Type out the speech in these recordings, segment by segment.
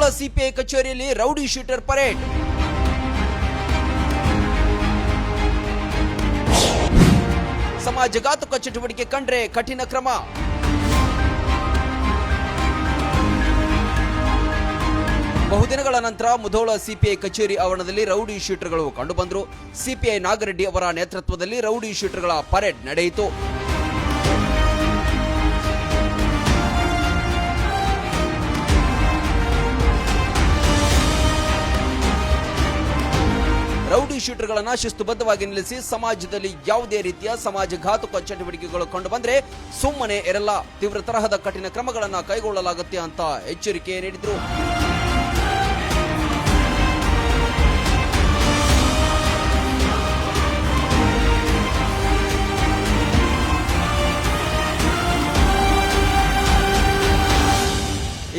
Mudhol CPI ಕಚೇರಿಯಲ್ಲಿ rowdy sheeter parade. ಸಮಾಜಘಾತುಕ ಚಟುವಟಿಕೆ ಕಂಡ್ರೆ ಕಠಿಣ ಕ್ರಮ. ಬಹುದಿನಗಳ ನಂತರ ಮುಧೋಳ ಸಿಪಿಐ ಕಚೇರಿ ಆವರಣದಲ್ಲಿ ರೌಡಿ ಶೀಟರ್ಗಳು ಕಂಡುಬಂದರು. ಸಿಪಿಐ ನಾಗರೆಡ್ಡಿ ಅವರ ನೇತೃತ್ವದಲ್ಲಿ ರೌಡಿ ಶೀಟರ್ಗಳ ಪರೇಡ್ ನಡೆಯಿತು. ರೌಡಿ ಶೀಟರ್ಗಳನ್ನು ಶಿಸ್ತುಬದ್ಧವಾಗಿ ನಿಲ್ಲಿಸಿ ಸಮಾಜದಲ್ಲಿ ಯಾವುದೇ ರೀತಿಯ ಸಮಾಜಘಾತುಕ ಚಟುವಟಿಕೆಗಳು ಕಂಡುಬಂದರೆ ಸುಮ್ಮನೆ ಇರಲ್ಲ, ತೀವ್ರ ತರಹದ ಕಠಿಣ ಕ್ರಮಗಳನ್ನು ಕೈಗೊಳ್ಳಲಾಗುತ್ತೆ ಅಂತ ಎಚ್ಚರಿಕೆ ನೀಡಿದರು.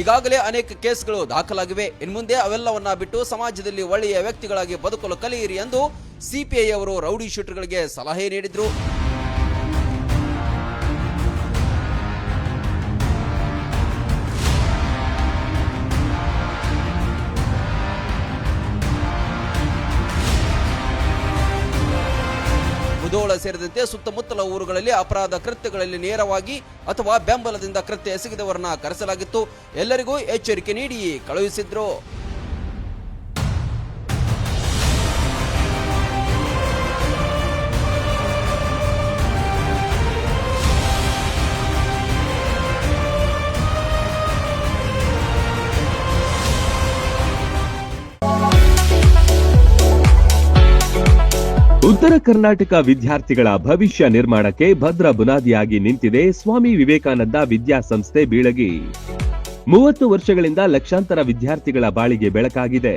ಈಗಾಗಲೇ ಅನೇಕ ಕೇಸ್ಗಳು ದಾಖಲಾಗಿವೆ. ಇನ್ಮುಂದೆ ಅವೆಲ್ಲವನ್ನ ಬಿಟ್ಟು ಸಮಾಜದಲ್ಲಿ ಒಳ್ಳೆಯ ವ್ಯಕ್ತಿಗಳಾಗಿ ಬದುಕಲು ಕಲಿಯಿರಿ ಎಂದು ಸಿಪಿಐ ಅವರು ರೌಡಿ ಶೀಟರ್ಗಳಿಗೆ ಸಲಹೆ ನೀಡಿದ್ರು. ಮುಧೋಳ ಸೇರಿದಂತೆ ಸುತ್ತಮುತ್ತಲ ಊರುಗಳಲ್ಲಿ ಅಪರಾಧ ಕೃತ್ಯಗಳಲ್ಲಿ ನೇರವಾಗಿ ಅಥವಾ ಬೆಂಬಲದಿಂದ ಕೃತ್ಯ ಎಸಗಿದವರನ್ನ ಕರೆಸಲಾಗಿತ್ತು. ಎಲ್ಲರಿಗೂ ಎಚ್ಚರಿಕೆ ನೀಡಿ ಕಳುಹಿಸಿದ್ರು. ಉತ್ತರ ಕರ್ನಾಟಕ ವಿದ್ಯಾರ್ಥಿಗಳ ಭವಿಷ್ಯ ನಿರ್ಮಾಣಕ್ಕೆ ಭದ್ರ ಬುನಾದಿಯಾಗಿ ನಿಂತಿದೆ ಸ್ವಾಮಿ ವಿವೇಕಾನಂದ ವಿದ್ಯಾಸಂಸ್ಥೆ ಬೀಳಗಿ. 30 ವರ್ಷಗಳಿಂದ ಲಕ್ಷಾಂತರ ವಿದ್ಯಾರ್ಥಿಗಳ ಬಾಳಿಗೆ ಬೆಳಕಾಗಿದೆ.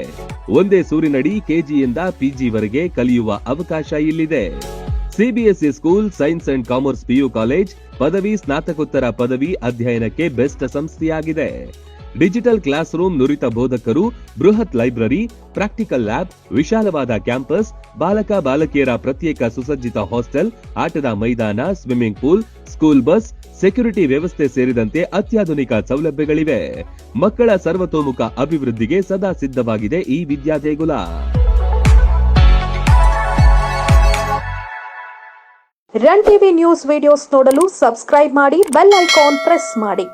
ಒಂದೇ ಸೂರಿನಡಿ ಕೆಜಿಯಿಂದ ಪಿಜಿವರೆಗೆ ಕಲಿಯುವ ಅವಕಾಶ ಇಲ್ಲಿದೆ. CBSE school, science and commerce PU college, ಪದವಿ, ಸ್ನಾತಕೋತ್ತರ ಪದವಿ ಅಧ್ಯಯನಕ್ಕೆ ಬೆಸ್ಟ್ ಸಂಸ್ಥೆಯಾಗಿದೆ. ಡಿಜಿಟಲ್ ಕ್ಲಾಸ್ ರೂಮ್, ನುರಿತ ಬೋಧಕರು, ಬೃಹತ್ ಲೈಬ್ರರಿ, ಪ್ರಾಕ್ಟಿಕಲ್ ಲ್ಯಾಬ್, ವಿಶಾಲವಾದ ಕ್ಯಾಂಪಸ್, ಬಾಲಕ ಬಾಲಕಿಯರ ಪ್ರತ್ಯೇಕ ಸುಸಜ್ಜಿತ ಹಾಸ್ಟೆಲ್, ಆಟದ ಮೈದಾನ, swimming pool, school bus, security ವ್ಯವಸ್ಥೆ ಸೇರಿದಂತೆ ಅತ್ಯಾಧುನಿಕ ಸೌಲಭ್ಯಗಳಿವೆ. ಮಕ್ಕಳ ಸರ್ವತೋಮುಖ ಅಭಿವೃದ್ಧಿಗೆ ಸದಾ ಸಿದ್ಧವಾಗಿದೆ ಈ ವಿದ್ಯಾದೇಗುಲ. ರನ್ ಟಿವಿ ನ್ಯೂಸ್ ವಿಡಿಯೋಸ್ ನೋಡಲು ಸಬ್ಸ್ಕ್ರೈಬ್ ಮಾಡಿ, ಬೆಲ್ ಐಕಾನ್ ಪ್ರೆಸ್ ಮಾಡಿ.